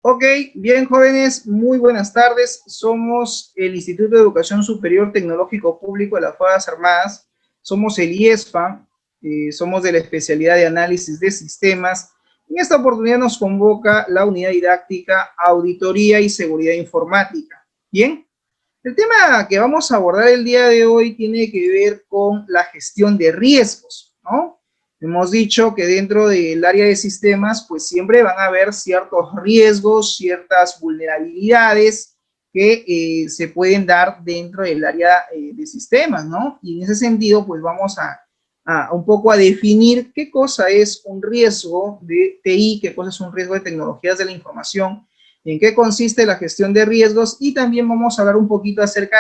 Ok, bien jóvenes, muy buenas tardes. Somos el Instituto de Educación Superior Tecnológico Público de las Fuerzas Armadas. Somos el IESFA, somos de la especialidad de análisis de sistemas. En esta oportunidad nos convoca la unidad didáctica Auditoría y Seguridad Informática. Bien, el tema que vamos a abordar el día de hoy tiene que ver con la gestión de riesgos, ¿no? Hemos dicho que dentro del área de sistemas, pues siempre van a haber ciertos riesgos, ciertas vulnerabilidades que se pueden dar dentro del área de sistemas, ¿no? Y en ese sentido, pues vamos a un poco a definir qué cosa es un riesgo de TI, qué cosa es un riesgo de tecnologías de la información, en qué consiste la gestión de riesgos, y también vamos a hablar un poquito acerca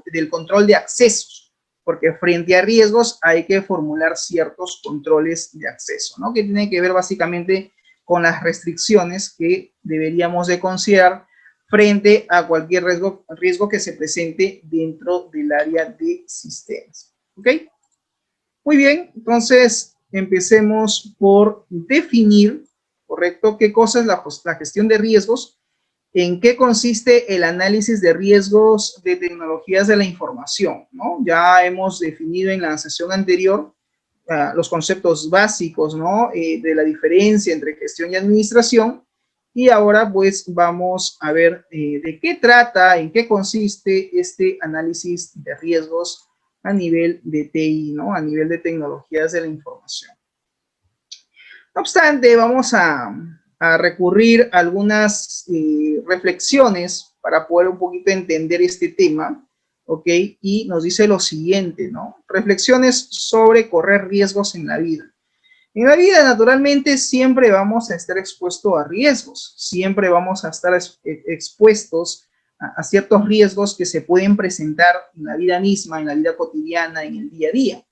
del control de accesos, porque frente a riesgos hay que formular ciertos controles de acceso, ¿no? Que tiene que ver básicamente con las restricciones que deberíamos de considerar frente a cualquier riesgo que se presente dentro del área de sistemas, ¿ok? Muy bien, entonces empecemos por definir, ¿correcto?, qué cosa es la gestión de riesgos, en qué consiste el análisis de riesgos de tecnologías de la información, ¿no? Ya hemos definido en la sesión anterior los conceptos básicos, ¿no? De la diferencia entre gestión y administración, y ahora pues vamos a ver de qué trata, en qué consiste este análisis de riesgos a nivel de TI, ¿no? A nivel de tecnologías de la información. No obstante, vamos a recurrir a algunas reflexiones para poder un poquito entender este tema, ¿ok? Y nos dice lo siguiente, ¿no? Reflexiones sobre correr riesgos en la vida. En la vida, naturalmente, siempre vamos a estar expuestos a riesgos, siempre vamos a estar expuestos a ciertos riesgos que se pueden presentar en la vida misma, en la vida cotidiana, en el día a día.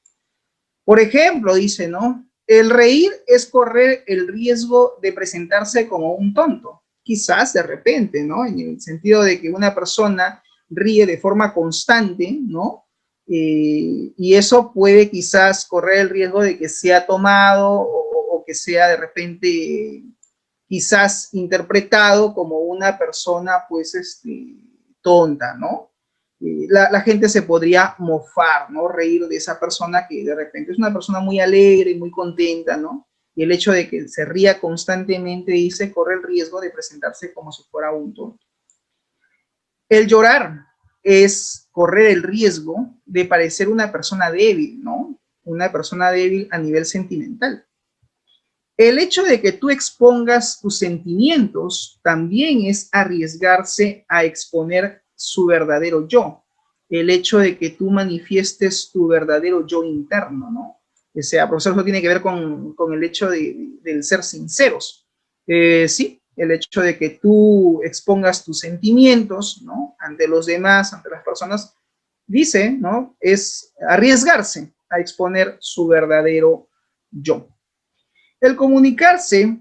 Por ejemplo, dice, ¿no? El reír es correr el riesgo de presentarse como un tonto. Quizás de repente, ¿no? En el sentido de que una persona ríe de forma constante, ¿no? Y eso puede quizás correr el riesgo de que sea tomado o que sea de repente quizás interpretado como una persona pues tonta, ¿no? La gente se podría mofar, ¿no? Reír de esa persona que de repente es una persona muy alegre y muy contenta, ¿no? Y el hecho de que se ría constantemente dice corre el riesgo de presentarse como si fuera un tonto. El llorar es correr el riesgo de parecer una persona débil, ¿no? Una persona débil a nivel sentimental. El hecho de que tú expongas tus sentimientos también es arriesgarse a exponer su verdadero yo. El hecho de que tú manifiestes tu verdadero yo interno, ¿no? O sea, profesor, eso tiene que ver con el hecho del ser sinceros. Sí, el hecho de que tú expongas tus sentimientos, ¿no? Ante los demás, ante las personas, dice, ¿no? Es arriesgarse a exponer su verdadero yo. El comunicarse,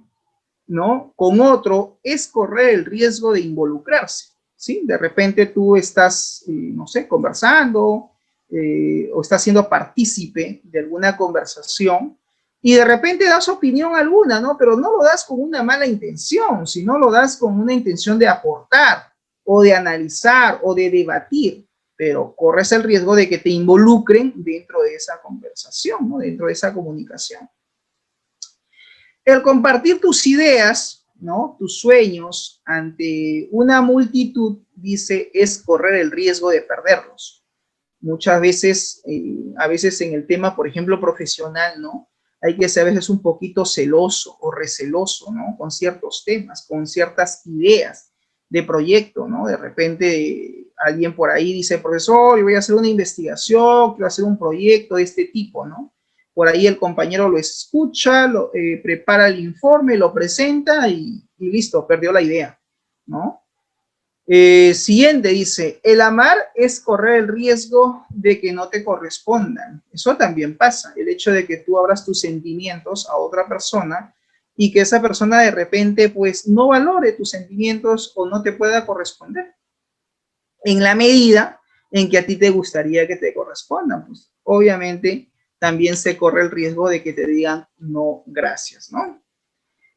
¿no?, con otro es correr el riesgo de involucrarse, ¿sí? De repente tú estás, no sé, conversando o estás siendo partícipe de alguna conversación y de repente das opinión alguna, ¿no? Pero no lo das con una mala intención, sino lo das con una intención de aportar o de analizar o de debatir, pero corres el riesgo de que te involucren dentro de esa conversación, ¿no? Dentro de esa comunicación. El compartir tus ideas, ¿no?, tus sueños ante una multitud, dice, es correr el riesgo de perderlos. Muchas veces, a veces en el tema, por ejemplo, profesional, ¿no? Hay que ser a veces un poquito celoso o receloso, ¿no? Con ciertos temas, con ciertas ideas de proyecto, ¿no? De repente alguien por ahí dice, profesor, yo voy a hacer una investigación, quiero hacer un proyecto de este tipo, ¿no? Por ahí el compañero lo escucha, prepara el informe, lo presenta y listo, perdió la idea, ¿no? Siguiente dice, el amar es correr el riesgo de que no te correspondan. Eso también pasa, el hecho de que tú abras tus sentimientos a otra persona y que esa persona de repente pues no valore tus sentimientos o no te pueda corresponder en la medida en que a ti te gustaría que te correspondan. Pues obviamente también se corre el riesgo de que te digan no, gracias, ¿no?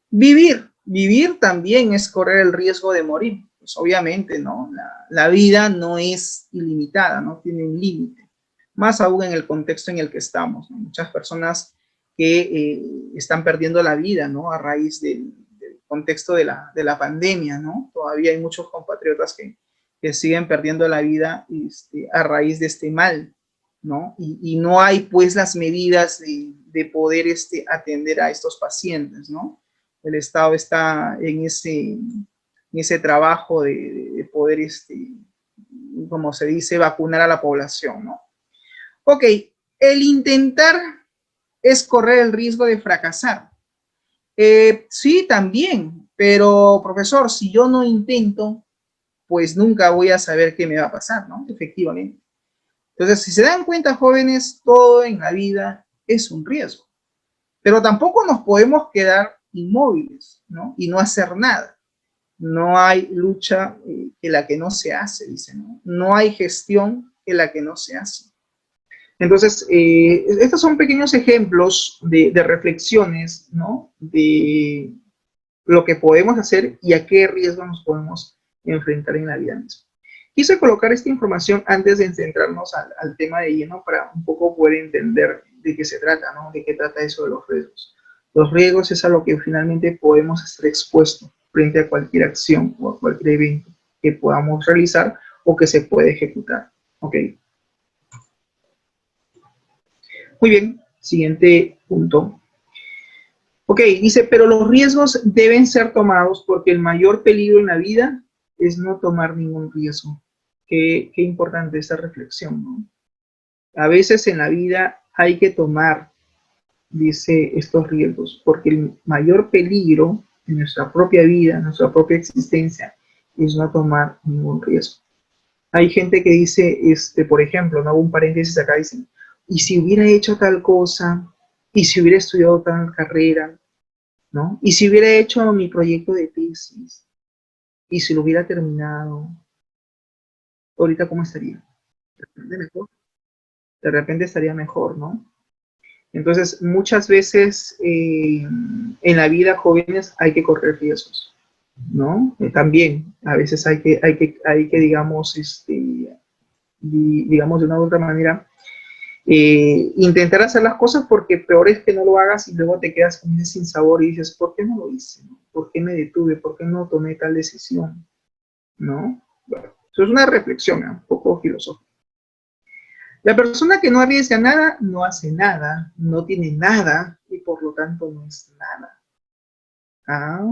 Vivir también es correr el riesgo de morir. Pues obviamente, ¿no? La vida no es ilimitada, no tiene un límite. Más aún en el contexto en el que estamos, ¿no? Muchas personas que están perdiendo la vida, ¿no? A raíz del contexto de la pandemia, ¿no? Todavía hay muchos compatriotas que siguen perdiendo la vida a raíz de este mal, ¿no? Y no hay, pues, las medidas de poder atender a estos pacientes, ¿no? El Estado está en ese trabajo de poder, como se dice, vacunar a la población, ¿no? Ok, el intentar es correr el riesgo de fracasar. Sí, también, pero profesor, si yo no intento, pues nunca voy a saber qué me va a pasar, ¿no? Efectivamente. Entonces, si se dan cuenta, jóvenes, todo en la vida es un riesgo. Pero tampoco nos podemos quedar inmóviles, ¿no? Y no hacer nada. No hay lucha que la que no se hace, dice, ¿no? No hay gestión que la que no se hace. Entonces, estos son pequeños ejemplos de reflexiones, ¿no? De lo que podemos hacer y a qué riesgo nos podemos enfrentar en la vida misma. Quise colocar esta información antes de centrarnos al tema de lleno para un poco poder entender de qué se trata, ¿no? De qué trata eso de los riesgos. Los riesgos es a lo que finalmente podemos estar expuestos frente a cualquier acción o a cualquier evento que podamos realizar o que se puede ejecutar, ¿ok? Muy bien, siguiente punto. Ok, dice, pero los riesgos deben ser tomados porque el mayor peligro en la vida es no tomar ningún riesgo. Qué importante esta reflexión, ¿no? A veces en la vida hay que tomar, dice, estos riesgos, porque el mayor peligro en nuestra propia vida, en nuestra propia existencia, es no tomar ningún riesgo. Hay gente que dice, por ejemplo, no hago un paréntesis acá, dicen, y si hubiera hecho tal cosa, y si hubiera estudiado tal carrera, ¿no? Y si hubiera hecho mi proyecto de tesis, y si lo hubiera terminado, ahorita ¿cómo estaría? ¿De repente mejor? De repente estaría mejor, ¿no? Entonces, muchas veces en la vida, jóvenes, hay que correr riesgos, ¿no? También, a veces hay que digamos, digamos de una u otra manera, intentar hacer las cosas porque peor es que no lo hagas y luego te quedas con ese sinsabor y dices, ¿por qué no lo hice? ¿Por qué me detuve? ¿Por qué no tomé tal decisión? ¿No? Bueno, eso es una reflexión, un poco filosófica. La persona que no arriesga nada, no hace nada, no tiene nada y por lo tanto no es nada. Ah,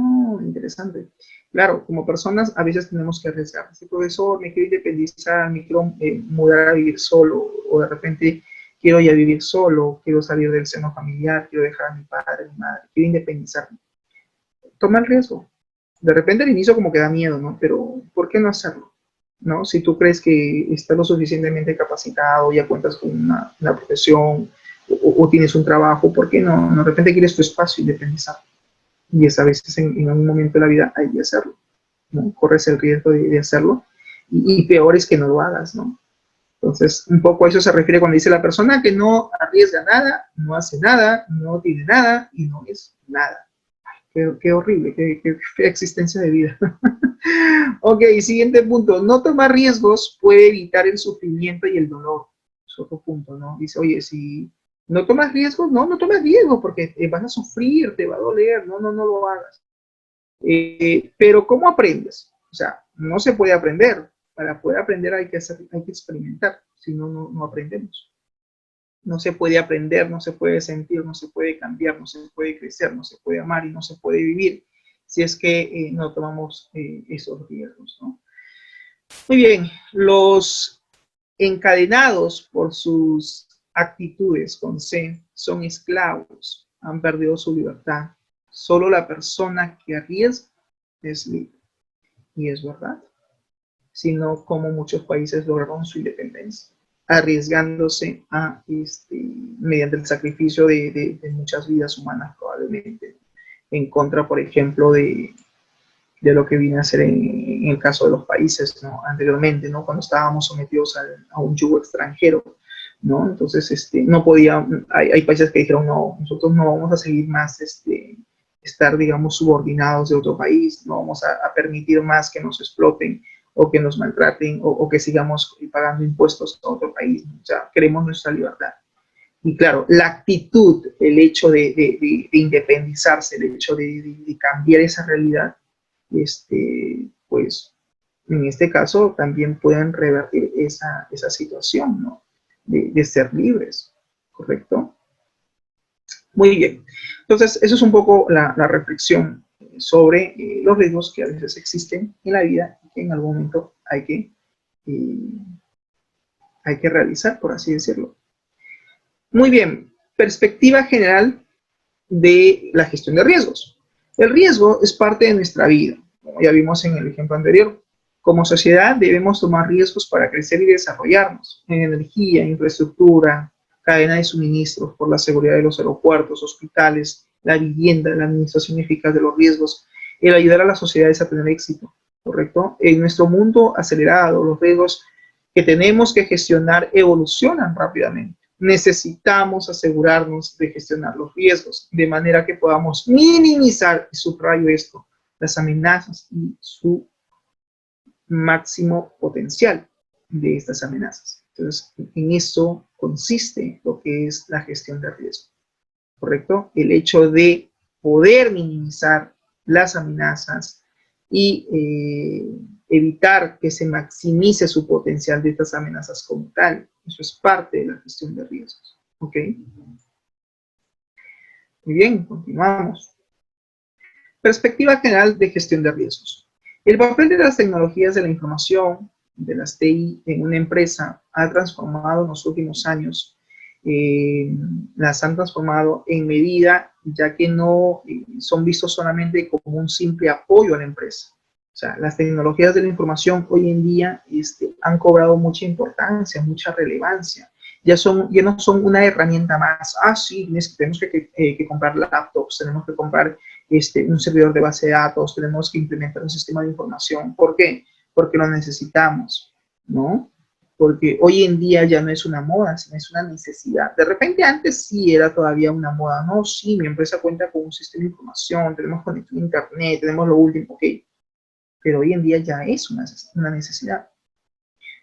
interesante. Claro, como personas a veces tenemos que arriesgar. Si profesor, me quiero independizar, me quiero mudar a vivir solo, o de repente quiero ya vivir solo, quiero salir del seno familiar, quiero dejar a mi padre, a mi madre, quiero independizarme. Toma el riesgo. De repente al inicio como que da miedo, ¿no? Pero ¿por qué no hacerlo? ¿No? Si tú crees que estás lo suficientemente capacitado, ya cuentas con una profesión o tienes un trabajo, ¿por qué no? De repente quieres tu espacio independizar. Y es a veces en algún momento de la vida hay que hacerlo, ¿no? Corres el riesgo de hacerlo y peor es que no lo hagas, ¿no? Entonces, un poco a eso se refiere cuando dice la persona que no arriesga nada, no hace nada, no tiene nada y no es nada. Qué horrible, qué existencia de vida. Ok, siguiente punto. No tomar riesgos puede evitar el sufrimiento y el dolor. Es otro punto, ¿no? Dice, oye, si no tomas riesgos, no tomes riesgos porque vas a sufrir, te va a doler, no lo hagas. Pero ¿cómo aprendes? O sea, no se puede aprender. Para poder aprender hay que experimentar, si no, no aprendemos. No se puede aprender, no se puede sentir, no se puede cambiar, no se puede crecer, no se puede amar y no se puede vivir si es que no tomamos esos riesgos, ¿no? Muy bien, los encadenados por sus actitudes con C son esclavos, han perdido su libertad. Solo la persona que arriesga es libre. Y es verdad, sino como muchos países lograron su independencia, arriesgándose mediante el sacrificio de muchas vidas humanas probablemente, en contra, por ejemplo, de lo que viene a ser en el caso de los países, ¿no? Anteriormente, ¿no? Cuando estábamos sometidos a un yugo extranjero, ¿no? Entonces, no podía, hay países que dijeron, no, nosotros no vamos a seguir más, estar, digamos, subordinados de otro país, no vamos a permitir más que nos exploten o que nos maltraten o que sigamos pagando impuestos a otro país, ¿no? O sea, queremos nuestra libertad. Y claro, la actitud, el hecho de independizarse, el hecho de cambiar esa realidad, pues en este caso también pueden revertir esa situación, ¿no? De ser libres, ¿correcto? Muy bien. Entonces, eso es un poco la reflexión sobre los riesgos que a veces existen en la vida y que en algún momento eh, hay que realizar, por así decirlo. Muy bien. Perspectiva general de la gestión de riesgos. El riesgo es parte de nuestra vida, como ya vimos en el ejemplo anterior. Como sociedad debemos tomar riesgos para crecer y desarrollarnos en energía, infraestructura, cadena de suministros, por la seguridad de los aeropuertos, hospitales, la vivienda, la administración eficaz de los riesgos, el ayudar a las sociedades a tener éxito, ¿correcto? En nuestro mundo acelerado, los riesgos que tenemos que gestionar evolucionan rápidamente. Necesitamos asegurarnos de gestionar los riesgos de manera que podamos minimizar, y subrayo esto, las amenazas y su máximo potencial de estas amenazas. Entonces, en eso consiste lo que es la gestión de riesgo, ¿correcto? El hecho de poder minimizar las amenazas y evitar que se maximice su potencial de estas amenazas como tal. Eso es parte de la gestión de riesgos. ¿Ok? Muy bien, continuamos. Perspectiva general de gestión de riesgos. El papel de las tecnologías de la información, de las TI en una empresa ha transformado en los últimos años. Las han transformado en medida, ya que no son vistos solamente como un simple apoyo a la empresa. O sea, las tecnologías de la información hoy en día han cobrado mucha importancia, mucha relevancia. Ya no son una herramienta más. Ah, sí, tenemos que comprar laptops, tenemos que comprar un servidor de base de datos, tenemos que implementar un sistema de información. ¿Por qué? Porque lo necesitamos, ¿no? Porque hoy en día ya no es una moda, sino es una necesidad. De repente antes sí era todavía una moda. No, sí, mi empresa cuenta con un sistema de información, tenemos conexión a internet, tenemos lo último, ok. Pero hoy en día ya es una necesidad.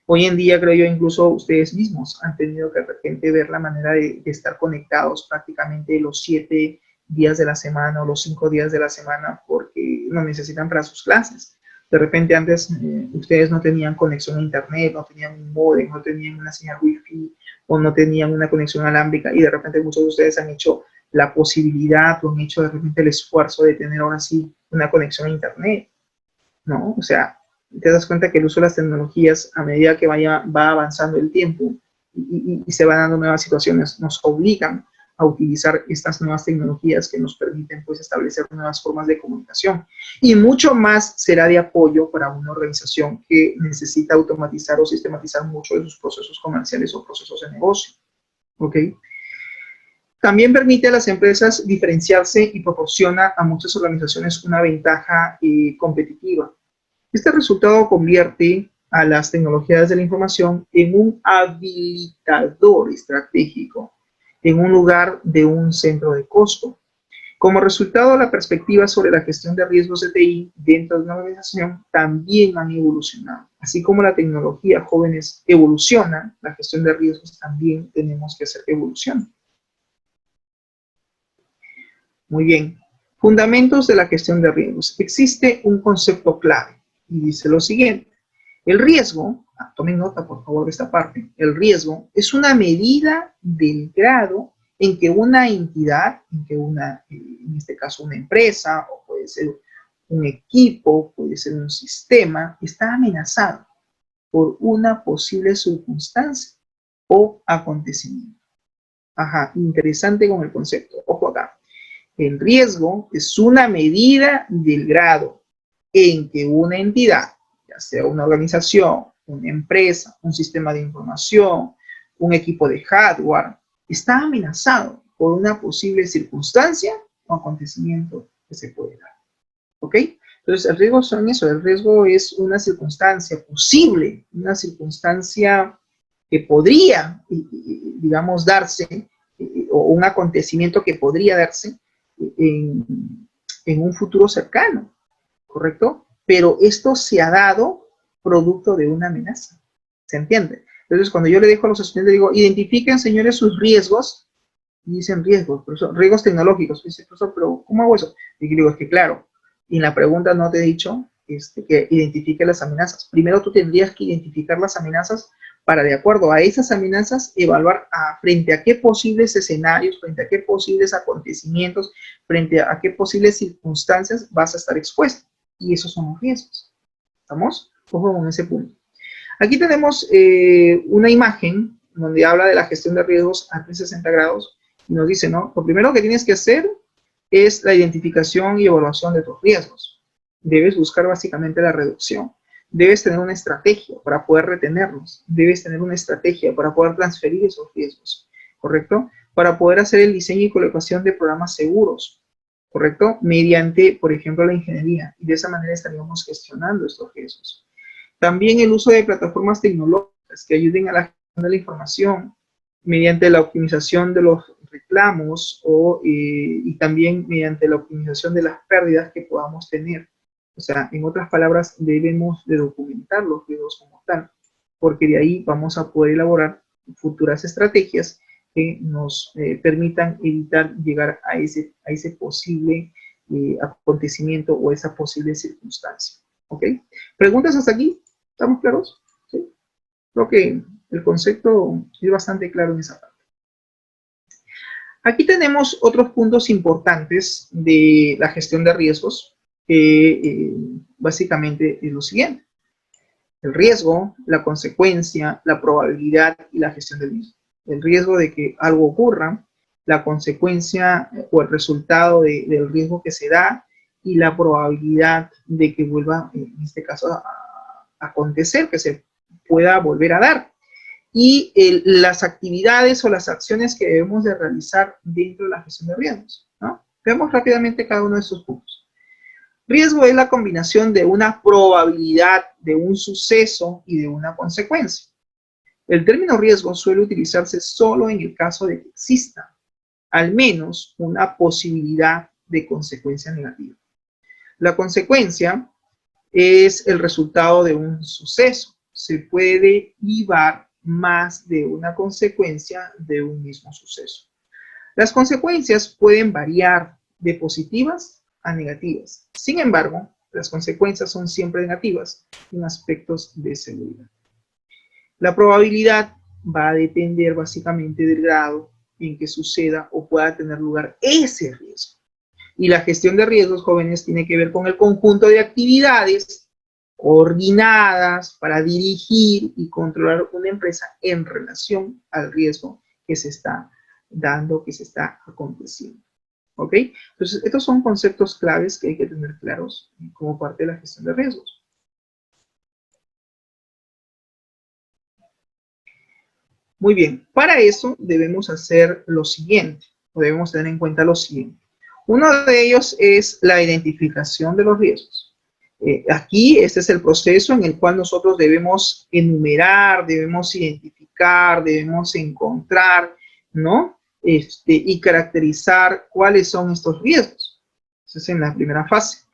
Hoy en día, creo yo, incluso ustedes mismos han tenido que de repente ver la manera de estar conectados prácticamente los 7 días de la semana o los 5 días de la semana porque lo necesitan para sus clases. De repente antes ustedes no tenían conexión a internet, no tenían un modem, no tenían una señal wifi o no tenían una conexión alámbrica y de repente muchos de ustedes han hecho la posibilidad o han hecho de repente el esfuerzo de tener ahora sí una conexión a internet, ¿no? O sea, te das cuenta que el uso de las tecnologías a medida que va avanzando el tiempo y se van dando nuevas situaciones, nos obligan a utilizar estas nuevas tecnologías que nos permiten pues establecer nuevas formas de comunicación. Y mucho más será de apoyo para una organización que necesita automatizar o sistematizar mucho de sus procesos comerciales o procesos de negocio. ¿Ok? También permite a las empresas diferenciarse y proporciona a muchas organizaciones una ventaja competitiva. Este resultado convierte a las tecnologías de la información en un habilitador estratégico, en un lugar de un centro de costo. Como resultado, la perspectiva sobre la gestión de riesgos de TI dentro de una organización también han evolucionado. Así como la tecnología, jóvenes, evoluciona, la gestión de riesgos también tenemos que hacer que evolucione. Muy bien. Fundamentos de la gestión de riesgos. Existe un concepto clave y dice lo siguiente. El riesgo, tomen nota por favor de esta parte, el riesgo es una medida del grado en que una entidad, en este caso una empresa, o puede ser un equipo, puede ser un sistema, está amenazado por una posible circunstancia o acontecimiento. Ajá, interesante con el concepto. Ojo acá. El riesgo es una medida del grado en que una entidad, ya sea una organización, una empresa, un sistema de información, un equipo de hardware, está amenazado por una posible circunstancia o acontecimiento que se puede dar. ¿Ok? Entonces, el riesgo son eso. El riesgo es una circunstancia posible, una circunstancia que podría, digamos, darse, o un acontecimiento que podría darse en un futuro cercano, ¿correcto? Pero esto se ha dado producto de una amenaza, ¿se entiende? Entonces, cuando yo le dejo a los estudiantes, digo, identifiquen, señores, sus riesgos, y dicen riesgos, profesor, riesgos tecnológicos. Y dice, profesor, pero ¿cómo hago eso? Y digo, es que claro, y en la pregunta no te he dicho que identifique las amenazas. Primero tú tendrías que identificar las amenazas para, de acuerdo a esas amenazas, evaluar frente a qué posibles escenarios, frente a qué posibles acontecimientos, frente a qué posibles circunstancias vas a estar expuesto. Y esos son los riesgos. ¿Estamos? Ojo con ese punto. Aquí tenemos una imagen donde habla de la gestión de riesgos a 360 grados y nos dice, ¿no? Lo primero que tienes que hacer es la identificación y evaluación de tus riesgos. Debes buscar básicamente la reducción. Debes tener una estrategia para poder retenerlos. Debes tener una estrategia para poder transferir esos riesgos, ¿correcto? Para poder hacer el diseño y colocación de programas seguros, ¿correcto? Mediante, por ejemplo, la ingeniería. Y de esa manera estaríamos gestionando estos riesgos. También el uso de plataformas tecnológicas que ayuden a la gestión de la información mediante la optimización de los reclamos y también mediante la optimización de las pérdidas que podamos tener. O sea, en otras palabras, debemos de documentar los riesgos como tal, porque de ahí vamos a poder elaborar futuras estrategias que nos permitan evitar llegar a ese posible acontecimiento o esa posible circunstancia. ¿Ok? ¿Preguntas hasta aquí? ¿Estamos claros? ¿Sí? Creo que el concepto es bastante claro en esa parte. Aquí tenemos otros puntos importantes de la gestión de riesgos, que básicamente es lo siguiente. El riesgo, la consecuencia, la probabilidad y la gestión del mismo. El riesgo de que algo ocurra, la consecuencia o el resultado del riesgo que se da y la probabilidad de que vuelva, en este caso, a acontecer, que se pueda volver a dar. Y las actividades o las acciones que debemos de realizar dentro de la gestión de riesgos, ¿no? Veamos rápidamente cada uno de estos puntos. Riesgo es la combinación de una probabilidad de un suceso y de una consecuencia. El término riesgo suele utilizarse solo en el caso de que exista al menos una posibilidad de consecuencia negativa. La consecuencia es el resultado de un suceso. Se puede llevar más de una consecuencia de un mismo suceso. Las consecuencias pueden variar de positivas a negativas. Sin embargo, las consecuencias son siempre negativas en aspectos de seguridad. La probabilidad va a depender básicamente del grado en que suceda o pueda tener lugar ese riesgo. Y la gestión de riesgos, jóvenes, tiene que ver con el conjunto de actividades coordinadas para dirigir y controlar una empresa en relación al riesgo que se está dando, que se está aconteciendo. ¿Ok? Entonces, estos son conceptos claves que hay que tener claros como parte de la gestión de riesgos. Muy bien, para eso debemos hacer lo siguiente, o debemos tener en cuenta lo siguiente. Uno de ellos es la identificación de los riesgos. Aquí este es el proceso en el cual nosotros debemos enumerar, debemos identificar, debemos encontrar, ¿no? Y caracterizar cuáles son estos riesgos. Eso es en la primera fase.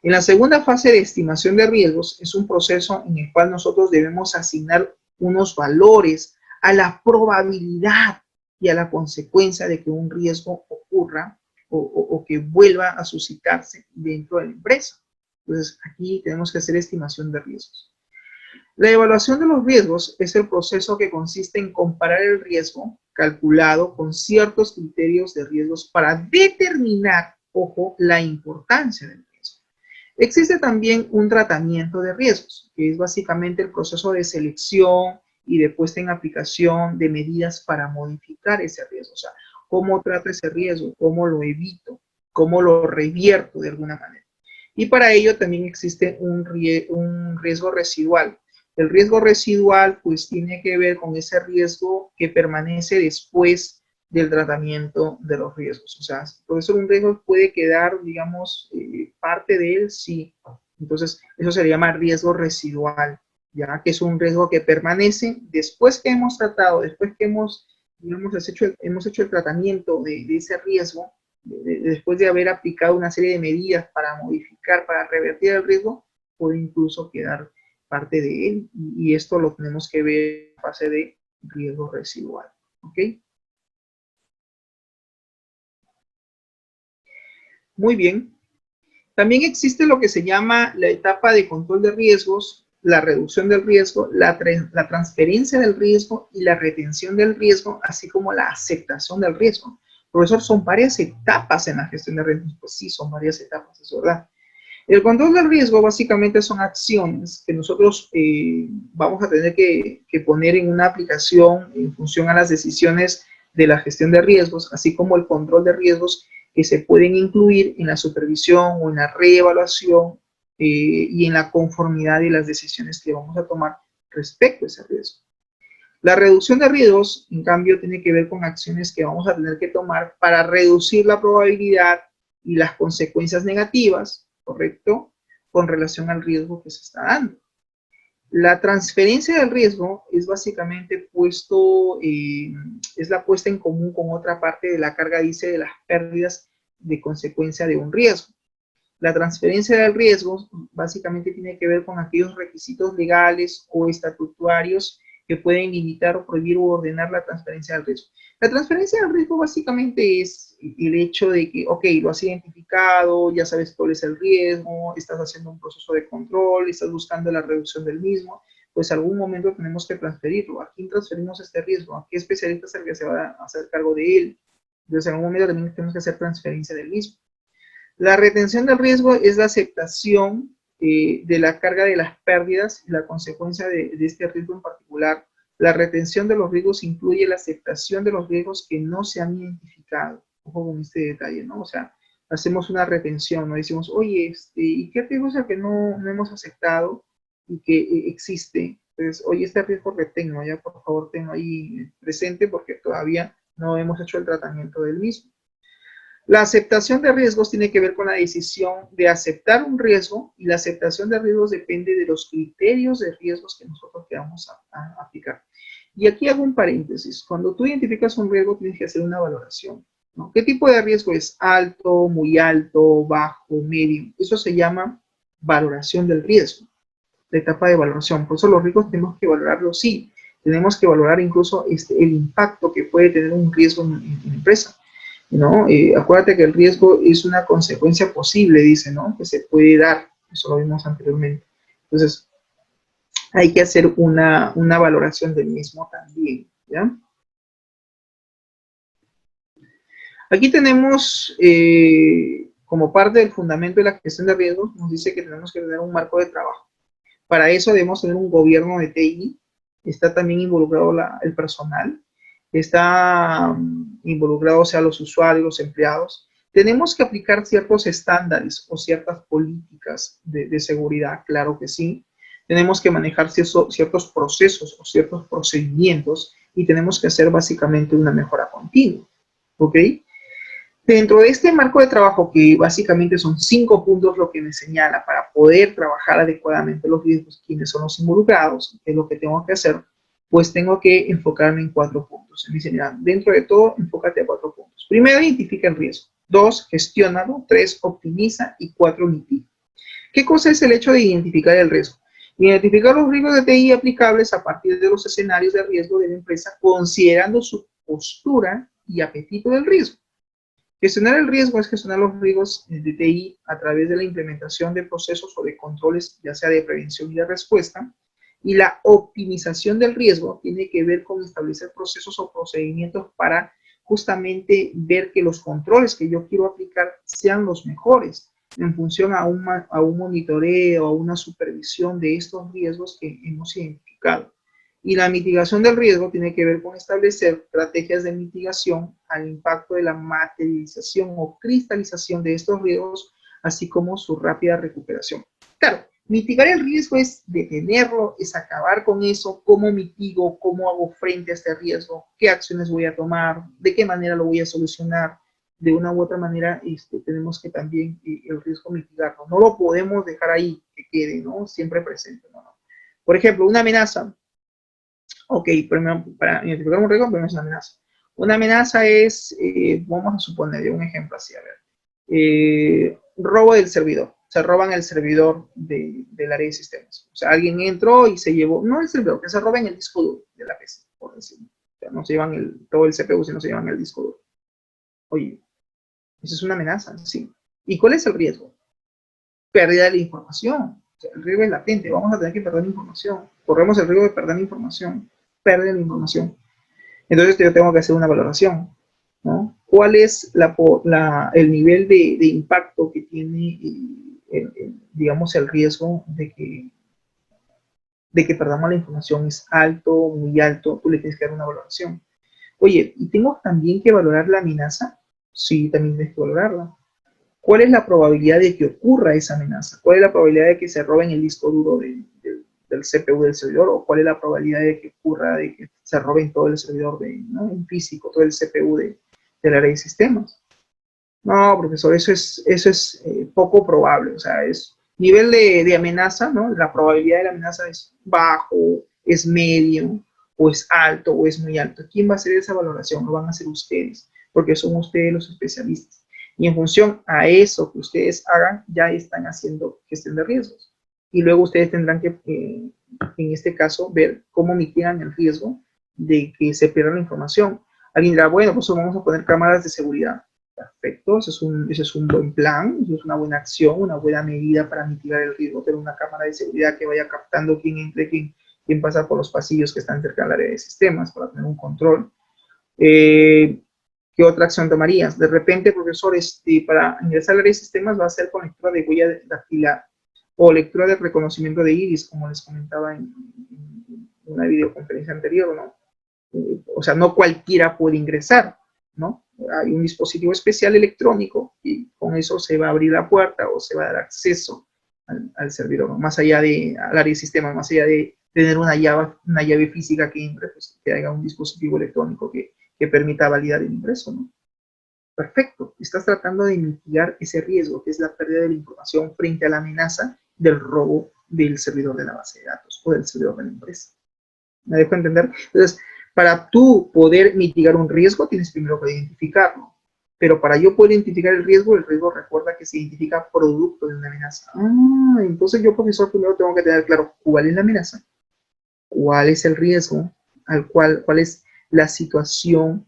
En la segunda fase de estimación de riesgos es un proceso en el cual nosotros debemos asignar unos valores a la probabilidad y a la consecuencia de que un riesgo ocurra o que vuelva a suscitarse dentro de la empresa. Entonces, aquí tenemos que hacer estimación de riesgos. La evaluación de los riesgos es el proceso que consiste en comparar el riesgo calculado con ciertos criterios de riesgos para determinar, ojo, la importancia del riesgo. Existe también un tratamiento de riesgos, que es básicamente el proceso de selección y de puesta en aplicación de medidas para modificar ese riesgo. O sea, cómo trato ese riesgo, cómo lo evito, cómo lo revierto de alguna manera. Y para ello también existe un riesgo residual. El riesgo residual pues tiene que ver con ese riesgo que permanece después del tratamiento de los riesgos. O sea, por eso un riesgo puede quedar, digamos, parte de él, sí. Entonces, eso se le llama riesgo residual, ya que es un riesgo que permanece después que hemos tratado, después que digamos, hemos hecho el tratamiento de ese riesgo, después de haber aplicado una serie de medidas para modificar, para revertir el riesgo, puede incluso quedar parte de él, y esto lo tenemos que ver en fase de riesgo residual, ¿ok? Muy bien. También existe lo que se llama la etapa de control de riesgos, la reducción del riesgo, la transferencia del riesgo y la retención del riesgo, así como la aceptación del riesgo. Profesor, son varias etapas en la gestión de riesgos. Pues sí, son varias etapas, es verdad. El control del riesgo básicamente son acciones que nosotros vamos a tener que poner en una aplicación en función a las decisiones de la gestión de riesgos, así como el control de riesgos que se pueden incluir en la supervisión o en la reevaluación y en la conformidad de las decisiones que vamos a tomar respecto a ese riesgo. La reducción de riesgos, en cambio, tiene que ver con acciones que vamos a tener que tomar para reducir la probabilidad y las consecuencias negativas, ¿correcto?, con relación al riesgo que se está dando. La transferencia del riesgo es básicamente es la puesta en común con otra parte de la carga, dice, de las pérdidas de consecuencia de un riesgo. La transferencia del riesgo básicamente tiene que ver con aquellos requisitos legales o estatutarios que pueden limitar o prohibir o ordenar la transferencia del riesgo. La transferencia del riesgo básicamente es el hecho de que, ok, lo has identificado, ya sabes cuál es el riesgo, estás haciendo un proceso de control, estás buscando la reducción del mismo, pues algún momento tenemos que transferirlo. ¿A quién transferimos este riesgo? ¿A qué especialista es el que se va a hacer cargo de él? Entonces, en algún momento también tenemos que hacer transferencia del mismo. La retención del riesgo es la aceptación de la carga de las pérdidas y la consecuencia de este riesgo en particular. La retención de los riesgos incluye la aceptación de los riesgos que no se han identificado. Ojo con este detalle, ¿no? O sea, hacemos una retención, ¿no? Decimos, oye, ¿y qué riesgo es el que no hemos aceptado y que existe? Entonces, oye, este riesgo retengo, ya por favor tengo ahí presente porque todavía no hemos hecho el tratamiento del mismo. La aceptación de riesgos tiene que ver con la decisión de aceptar un riesgo, y la aceptación de riesgos depende de los criterios de riesgos que nosotros queramos a aplicar. Y aquí hago un paréntesis. Cuando tú identificas un riesgo, tienes que hacer una valoración, ¿no? ¿Qué tipo de riesgo es? Alto, muy alto, bajo, medio. Eso se llama valoración del riesgo, la etapa de valoración. Por eso los riesgos tenemos que valorarlos, sí. Tenemos que valorar incluso el impacto que puede tener un riesgo en la empresa, ¿no? Acuérdate que el riesgo es una consecuencia posible, dice, ¿no?, que se puede dar. Eso lo vimos anteriormente. Entonces, hay que hacer una valoración del mismo también, ¿ya? Aquí tenemos, como parte del fundamento de la gestión de riesgos, nos dice que tenemos que tener un marco de trabajo. Para eso debemos tener un gobierno de TI. Está también involucrado el personal. Está involucrado, o sea, los usuarios, los empleados. Tenemos que aplicar ciertos estándares o ciertas políticas de seguridad, claro que sí. Tenemos que manejar ciertos procesos o ciertos procedimientos, y tenemos que hacer básicamente una mejora continua, ¿ok? Dentro de este marco de trabajo, que básicamente son 5 puntos lo que me señala para poder trabajar adecuadamente los riesgos, quiénes son los involucrados, qué es lo que tengo que hacer, pues tengo que enfocarme en 4 puntos. Me dice, mira, dentro de todo, enfócate a 4 puntos. Primero, identifica el riesgo. 2, gestiónalo. 3, optimiza. Y 4, mitiga. ¿Qué cosa es el hecho de identificar el riesgo? Identificar los riesgos de TI aplicables a partir de los escenarios de riesgo de la empresa, considerando su postura y apetito del riesgo. Gestionar el riesgo es gestionar los riesgos de TI a través de la implementación de procesos o de controles, ya sea de prevención y de respuesta. Y la optimización del riesgo tiene que ver con establecer procesos o procedimientos para justamente ver que los controles que yo quiero aplicar sean los mejores en función a un monitoreo, a una supervisión de estos riesgos que hemos identificado. Y la mitigación del riesgo tiene que ver con establecer estrategias de mitigación al impacto de la materialización o cristalización de estos riesgos, así como su rápida recuperación. Claro, mitigar el riesgo es detenerlo, es acabar con eso. ¿Cómo mitigo? ¿Cómo hago frente a este riesgo? ¿Qué acciones voy a tomar? ¿De qué manera lo voy a solucionar? De una u otra manera, tenemos que también el riesgo mitigarlo. No lo podemos dejar ahí, que quede, ¿no?, siempre presente, ¿no? Por ejemplo, una amenaza. Ok, primero, para identificar un riesgo, primero es una amenaza. Una amenaza es, vamos a suponer un ejemplo así, a ver. Robo del servidor. Se roban el servidor del área de sistemas. O sea, alguien entró y se llevó, no el servidor, que se roben el disco duro de la PC, por decirlo. O sea, no se llevan todo el CPU, sino se llevan el disco duro. Oye, eso es una amenaza, sí. ¿Y cuál es el riesgo? Pérdida de la información. O sea, el riesgo es latente, vamos a tener que perder la información. Corremos el riesgo de perder la información, pérdida de la información. Entonces yo tengo que hacer una valoración, ¿no? ¿Cuál es el nivel de impacto que tiene, digamos, el riesgo de que perdamos la información? ¿Es alto, muy alto? Tú le tienes que dar una valoración. Oye, ¿y tengo también que valorar la amenaza? Sí, también tienes que valorarla. ¿Cuál es la probabilidad de que ocurra esa amenaza? ¿Cuál es la probabilidad de que se roben el disco duro del CPU del servidor? ¿O cuál es la probabilidad de que ocurra de que se roben todo el servidor ¿no? en físico, todo el CPU del área de sistemas? No, profesor, eso es poco probable. O sea, es nivel de amenaza, ¿no? La probabilidad de la amenaza es bajo, es medio, o es alto, o es muy alto. ¿Quién va a hacer esa valoración? Lo van a hacer ustedes, porque son ustedes los especialistas. Y en función a eso que ustedes hagan, ya están haciendo gestión de riesgos. Y luego ustedes tendrán que, en este caso, ver cómo mitigan el riesgo de que se pierda la información. Alguien dirá, bueno, pues vamos a poner cámaras de seguridad. Perfecto, ese es un buen plan, eso es una buena acción, una buena medida para mitigar el riesgo, tener una cámara de seguridad que vaya captando quién entre, quién pasa por los pasillos que están cerca del área de sistemas para tener un control. ¿Qué otra acción tomarías? De repente, profesor, para ingresar al área de sistemas va a ser con lectura de huella dactilar o lectura de reconocimiento de iris, como les comentaba en una videoconferencia anterior, ¿no? O sea, no cualquiera puede ingresar, ¿no? Hay un dispositivo especial electrónico y con eso se va a abrir la puerta o se va a dar acceso al servidor, ¿no? Más allá al área de sistemas, más allá de tener una llave física que entre, pues que haya un dispositivo electrónico que permita validar el ingreso, ¿no? Perfecto, estás tratando de mitigar ese riesgo, que es la pérdida de la información frente a la amenaza del robo del servidor de la base de datos o del servidor de la empresa. ¿Me dejo entender? Entonces, para tú poder mitigar un riesgo, tienes primero que identificarlo. Pero para yo poder identificar el riesgo recuerda que se identifica producto de una amenaza. Ah, entonces yo, profesor, primero tengo que tener claro cuál es la amenaza, cuál es el riesgo, cuál es la situación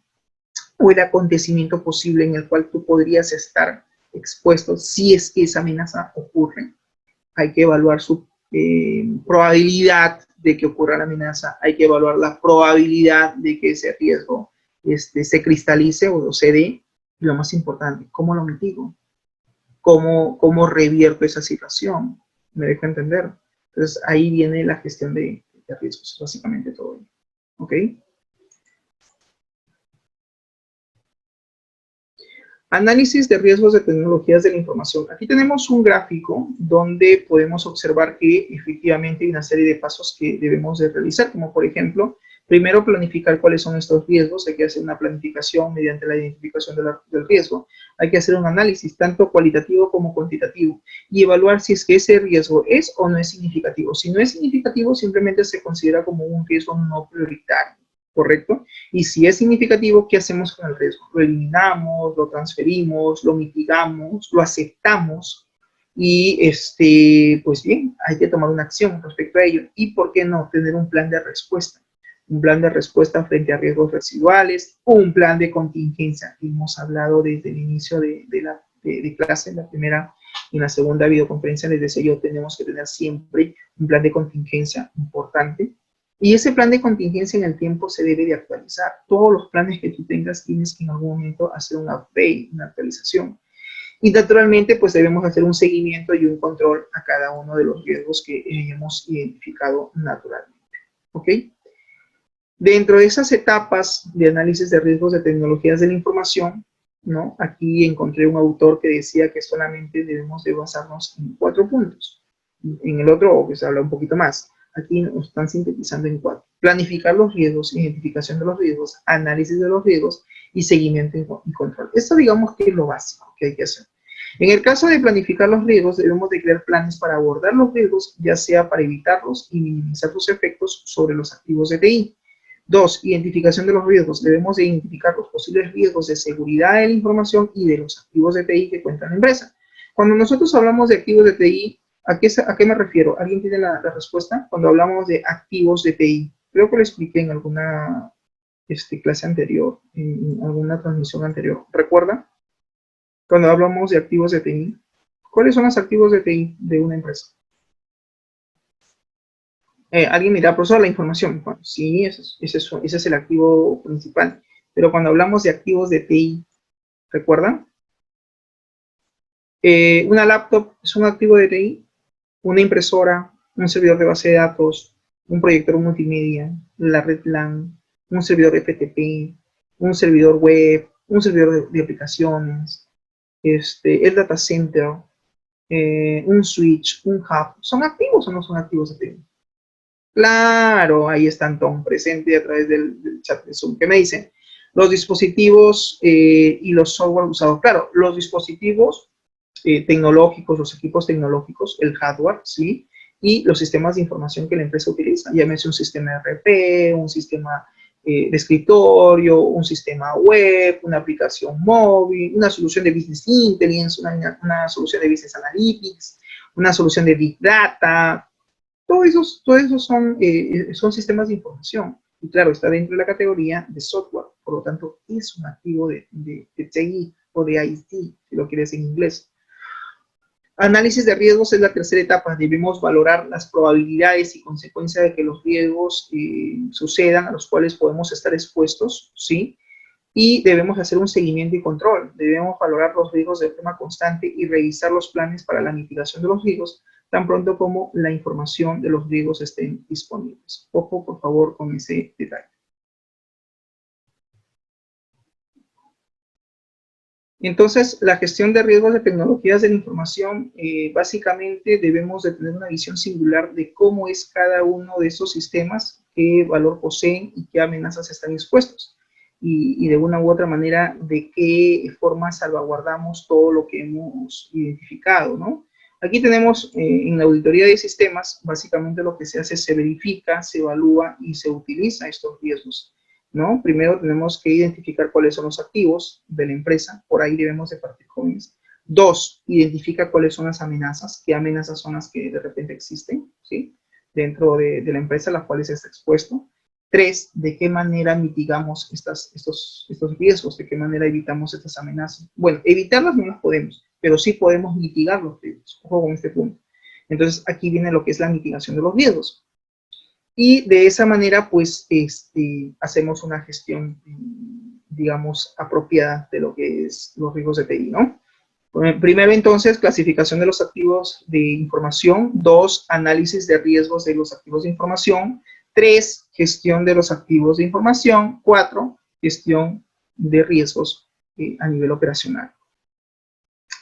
o el acontecimiento posible en el cual tú podrías estar expuesto si es que esa amenaza ocurre. Hay que evaluar su probabilidad de que ocurra la amenaza, hay que evaluar la probabilidad de que ese riesgo se cristalice o se dé, y lo más importante, ¿cómo lo mitigo? ¿Cómo revierto esa situación? ¿Me dejo entender? Entonces ahí viene la gestión de riesgos, básicamente todo. ¿Ok? Análisis de riesgos de tecnologías de la información. Aquí tenemos un gráfico donde podemos observar que efectivamente hay una serie de pasos que debemos de realizar, como por ejemplo, primero planificar cuáles son estos riesgos. Hay que hacer una planificación mediante la identificación del riesgo. Hay que hacer un análisis tanto cualitativo como cuantitativo y evaluar si es que ese riesgo es o no es significativo. Si no es significativo, simplemente se considera como un riesgo no prioritario. ¿Correcto? Y si es significativo, ¿qué hacemos con el riesgo? Lo eliminamos, lo transferimos, lo mitigamos, lo aceptamos y, pues bien, hay que tomar una acción respecto a ello. Y, ¿por qué no? Tener un plan de respuesta. Un plan de respuesta frente a riesgos residuales o un plan de contingencia. Hemos hablado desde el inicio de clase, en la primera y en la segunda videoconferencia, les decía yo, tenemos que tener siempre un plan de contingencia importante. Y ese plan de contingencia en el tiempo se debe de actualizar. Todos los planes que tú tengas tienes que en algún momento hacer un update, una actualización. Y naturalmente, pues debemos hacer un seguimiento y un control a cada uno de los riesgos que hemos identificado naturalmente. ¿Ok? Dentro de esas etapas de análisis de riesgos de tecnologías de la información, ¿no? Aquí encontré un autor que decía que solamente debemos de basarnos en 4 puntos. En el otro, pues habla un poquito más. Aquí nos están sintetizando en 4. Planificar los riesgos, identificación de los riesgos, análisis de los riesgos y seguimiento y control. Esto digamos que es lo básico que hay que hacer. En el caso de planificar los riesgos, debemos de crear planes para abordar los riesgos, ya sea para evitarlos y minimizar sus efectos sobre los activos de TI. 2. Identificación de los riesgos. Debemos de identificar los posibles riesgos de seguridad de la información y de los activos de TI que cuenta la empresa. Cuando nosotros hablamos de activos de TI, ¿a qué me refiero? ¿Alguien tiene la respuesta? Cuando hablamos de activos de TI. Creo que lo expliqué en alguna clase anterior, en alguna transmisión anterior. ¿Recuerda? Cuando hablamos de activos de TI, ¿cuáles son los activos de TI de una empresa? Alguien me dirá, profesor, la información. Bueno, sí, ese es el activo principal. Pero cuando hablamos de activos de TI, ¿recuerdan? Una laptop es un activo de TI, una impresora, un servidor de base de datos, un proyector multimedia, la red LAN, un servidor FTP, un servidor web, un servidor de aplicaciones, el data center, un switch, un hub. ¿Son activos o no son activos de TI? Claro, ahí están Tom presente a través del chat de Zoom. ¿Qué me dicen? Los dispositivos y los software usados. Claro, los dispositivos tecnológicos, los equipos tecnológicos, el hardware, ¿sí? Y los sistemas de información que la empresa utiliza. Llámese un sistema RP, un sistema de escritorio, un sistema web, una aplicación móvil, una solución de Business Intelligence, una solución de Business Analytics, una solución de Big Data. Todos esos son sistemas de información. Y claro, está dentro de la categoría de software. Por lo tanto, es un activo de TI o de IT, si lo quieres en inglés. Análisis de riesgos es la tercera etapa. Debemos valorar las probabilidades y consecuencias de que los riesgos sucedan, a los cuales podemos estar expuestos, ¿sí? Y debemos hacer un seguimiento y control. Debemos valorar los riesgos de forma constante y revisar los planes para la mitigación de los riesgos tan pronto como la información de los riesgos estén disponibles. Ojo, por favor, con ese detalle. Entonces, la gestión de riesgos de tecnologías de la información, básicamente debemos de tener una visión singular de cómo es cada uno de esos sistemas, qué valor poseen y qué amenazas están expuestos. Y de una u otra manera, de qué forma salvaguardamos todo lo que hemos identificado, ¿no? Aquí tenemos en la auditoría de sistemas, básicamente lo que se hace es se verifica, se evalúa y se utiliza estos riesgos, ¿no? Primero tenemos que identificar cuáles son los activos de la empresa, por ahí debemos de partir jóvenes. 2, identifica cuáles son las amenazas, qué amenazas son las que de repente existen, ¿sí? Dentro de la empresa a las cuales está expuesto. 3, de qué manera mitigamos estos riesgos, de qué manera evitamos estas amenazas. Bueno, evitarlas no las podemos, pero sí podemos mitigar los riesgos. Ojo con este punto. Entonces, aquí viene lo que es la mitigación de los riesgos. Y de esa manera, pues, hacemos una gestión, digamos, apropiada de lo que es los riesgos de TI, ¿no? Primero, entonces, clasificación de los activos de información. 2, análisis de riesgos de los activos de información. 3, gestión de los activos de información. 4, gestión de riesgos a nivel operacional.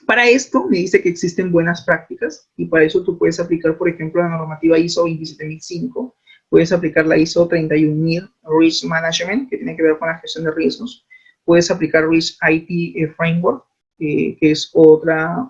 Para esto, me dice que existen buenas prácticas y para eso tú puedes aplicar, por ejemplo, la normativa ISO 27005, puedes aplicar la ISO 31000 Risk Management, que tiene que ver con la gestión de riesgos, puedes aplicar Risk IT Framework, que es otra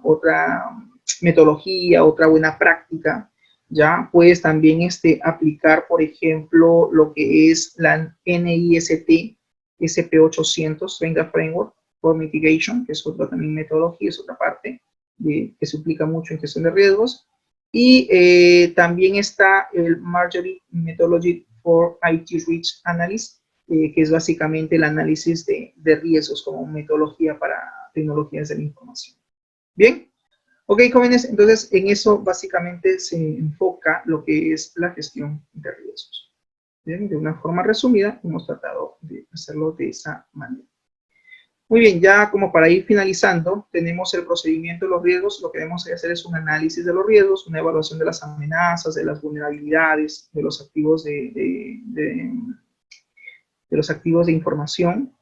metodología, otra buena práctica, ¿ya? Puedes también aplicar, por ejemplo, lo que es la NIST SP800 Venga Framework for Mitigation, que es otra también metodología, es otra parte que se aplica mucho en gestión de riesgos. Y también está el Marjorie Methodology for IT Risk Analysis, que es básicamente el análisis de riesgos como metodología para tecnologías de la información. Bien, ok, jóvenes, entonces en eso básicamente se enfoca lo que es la gestión de riesgos. Bien, de una forma resumida, hemos tratado de hacerlo de esa manera. Muy bien, ya como para ir finalizando, tenemos el procedimiento de los riesgos. Lo que debemos hacer es un análisis de los riesgos, una evaluación de las amenazas, de las vulnerabilidades, de los activos de los activos de información.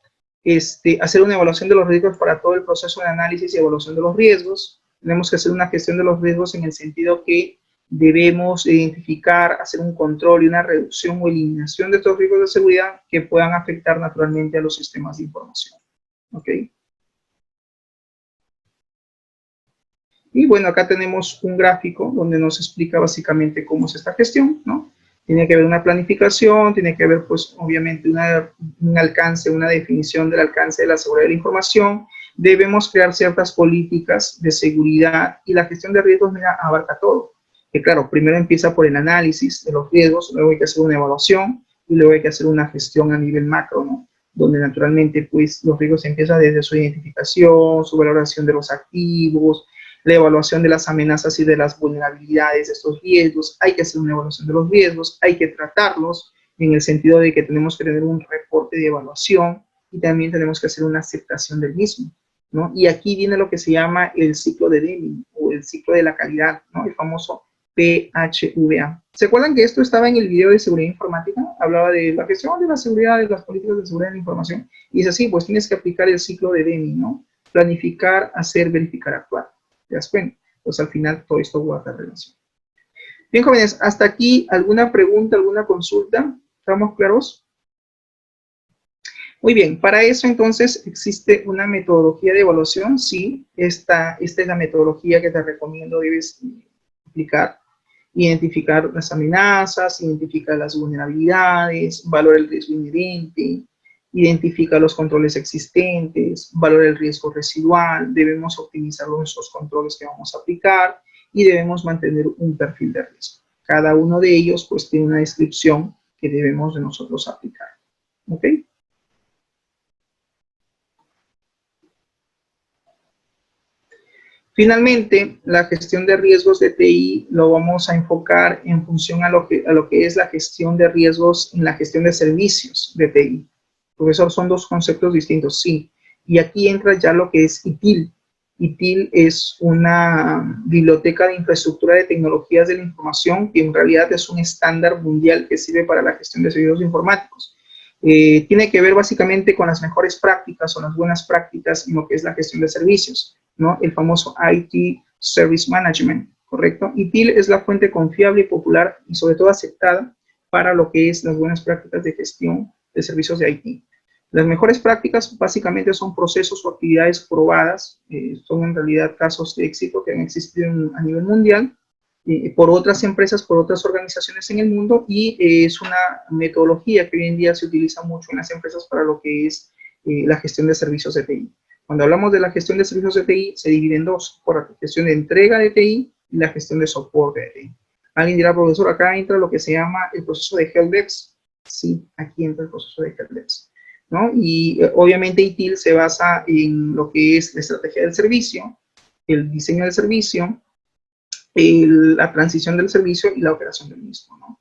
Hacer una evaluación de los riesgos para todo el proceso de análisis y evaluación de los riesgos. Tenemos que hacer una gestión de los riesgos en el sentido que debemos identificar, hacer un control y una reducción o eliminación de estos riesgos de seguridad que puedan afectar naturalmente a los sistemas de información. ¿Ok? Y bueno, acá tenemos un gráfico donde nos explica básicamente cómo es esta gestión, ¿no? Tiene que haber una planificación, tiene que haber, pues, obviamente, un alcance, una definición del alcance de la seguridad de la información. Debemos crear ciertas políticas de seguridad y la gestión de riesgos, mira, abarca todo. Que claro, primero empieza por el análisis de los riesgos, luego hay que hacer una evaluación y luego hay que hacer una gestión a nivel macro, ¿no? Donde naturalmente, pues, los riesgos empiezan desde su identificación, su valoración de los activos, la evaluación de las amenazas y de las vulnerabilidades de estos riesgos. Hay que hacer una evaluación de los riesgos, hay que tratarlos en el sentido de que tenemos que tener un reporte de evaluación y también tenemos que hacer una aceptación del mismo, ¿no? Y aquí viene lo que se llama el ciclo de Deming o el ciclo de la calidad, ¿no? El famoso PHVA. ¿Se acuerdan que esto estaba en el video de seguridad informática? Hablaba de la gestión de la seguridad, de las políticas de seguridad de la información. Y es así, pues tienes que aplicar el ciclo de Deming, ¿no? Planificar, hacer, verificar, actuar. ¿Te das cuenta? Pues al final todo esto guarda relación. Bien, jóvenes, hasta aquí, ¿alguna pregunta, alguna consulta? ¿Estamos claros? Muy bien, para eso entonces existe una metodología de evaluación, sí, esta es la metodología que te recomiendo debes aplicar. Identificar las amenazas, identificar las vulnerabilidades, valora el riesgo inherente, identifica los controles existentes, valora el riesgo residual, debemos optimizar nuestros controles que vamos a aplicar y debemos mantener un perfil de riesgo. Cada uno de ellos pues tiene una descripción que debemos de nosotros aplicar. ¿Ok? Finalmente, la gestión de riesgos de TI lo vamos a enfocar en función a lo que es la gestión de riesgos en la gestión de servicios de TI. Profesor, son dos conceptos distintos, sí. Y aquí entra ya lo que es ITIL. ITIL es una biblioteca de infraestructura de tecnologías de la información que en realidad es un estándar mundial que sirve para la gestión de servicios informáticos. Tiene que ver básicamente con las mejores prácticas o las buenas prácticas en lo que es la gestión de servicios, ¿no? El famoso IT Service Management, ¿correcto? ITIL es la fuente confiable y popular y sobre todo aceptada para lo que es las buenas prácticas de gestión de servicios de IT. Las mejores prácticas básicamente son procesos o actividades probadas, son en realidad casos de éxito que han existido a nivel mundial, por otras empresas, por otras organizaciones en el mundo y es una metodología que hoy en día se utiliza mucho en las empresas para lo que es la gestión de servicios de TI. Cuando hablamos de la gestión de servicios de TI, se divide en dos, por la gestión de entrega de TI y la gestión de soporte de TI. Alguien dirá, profesor, acá entra lo que se llama el proceso de helpdesk. Sí, aquí entra el proceso de helpdesk, ¿no? Y obviamente ITIL se basa en lo que es la estrategia del servicio, el diseño del servicio, la transición del servicio y la operación del mismo, ¿no?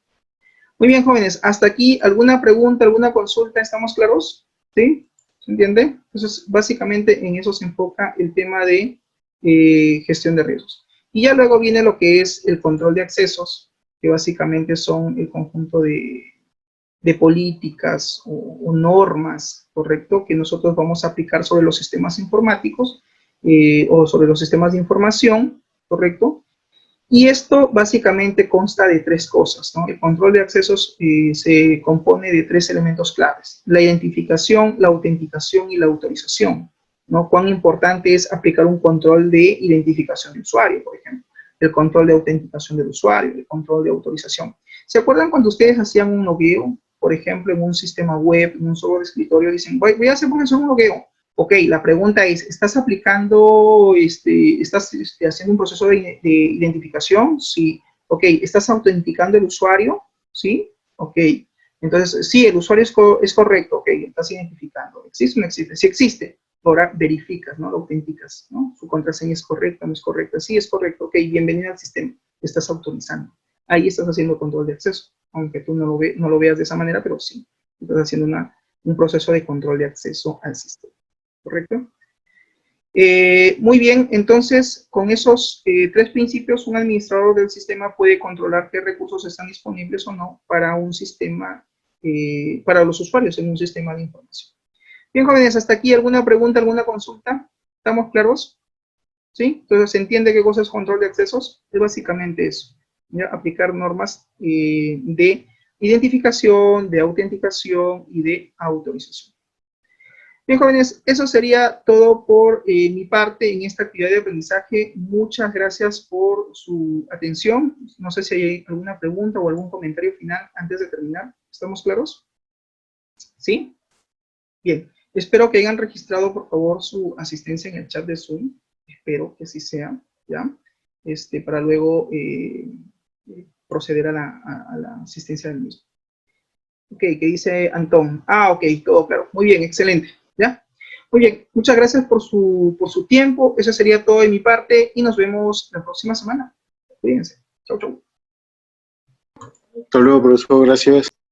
Muy bien, jóvenes, hasta aquí, ¿alguna pregunta, alguna consulta? ¿Estamos claros? ¿Sí? ¿Se entiende? Entonces, básicamente en eso se enfoca el tema de gestión de riesgos. Y ya luego viene lo que es el control de accesos, que básicamente son el conjunto de políticas o normas, ¿correcto? Que nosotros vamos a aplicar sobre los sistemas informáticos o sobre los sistemas de información, ¿correcto? Y esto básicamente consta de tres cosas, ¿no? El control de accesos se compone de tres elementos claves: la identificación, la autenticación y la autorización, ¿no? Cuán importante es aplicar un control de identificación de usuario, por ejemplo, el control de autenticación del usuario, el control de autorización. ¿Se acuerdan cuando ustedes hacían un logueo, por ejemplo, en un sistema web, en un software de escritorio, dicen, voy a hacer un logueo? Ok, la pregunta es, ¿estás aplicando, estás haciendo un proceso de identificación? Sí. Ok, ¿estás autenticando el usuario? Sí. Ok. Entonces, sí, el usuario es correcto. Ok, estás identificando. ¿Existe o no existe? Si existe, ahora verificas, ¿no? Lo autenticas, ¿no? Su contraseña es correcta, no es correcta. Sí, es correcto. Ok, bienvenido al sistema. Estás autorizando. Ahí estás haciendo control de acceso. Aunque tú no lo veas de esa manera, pero sí. Estás haciendo un proceso de control de acceso al sistema. ¿Correcto? Muy bien, entonces, con esos tres principios, un administrador del sistema puede controlar qué recursos están disponibles o no para un sistema, para los usuarios en un sistema de información. Bien, jóvenes, hasta aquí, ¿alguna pregunta, alguna consulta? ¿Estamos claros? ¿Sí? Entonces, ¿se entiende qué cosa es control de accesos? Es básicamente eso, ¿ya? Aplicar normas de identificación, de autenticación y de autorización. Bien, jóvenes, eso sería todo por mi parte en esta actividad de aprendizaje. Muchas gracias por su atención. No sé si hay alguna pregunta o algún comentario final antes de terminar. ¿Estamos claros? ¿Sí? Bien. Espero que hayan registrado, por favor, su asistencia en el chat de Zoom. Espero que así sea, ¿ya? Para luego proceder a la asistencia del mismo. Ok, ¿qué dice Antón? Ah, ok, todo claro. Muy bien, excelente. ¿Ya? Muy bien, muchas gracias por su tiempo. Eso sería todo de mi parte y nos vemos la próxima semana. Cuídense. Chau, chau. Hasta luego, profesor. Gracias.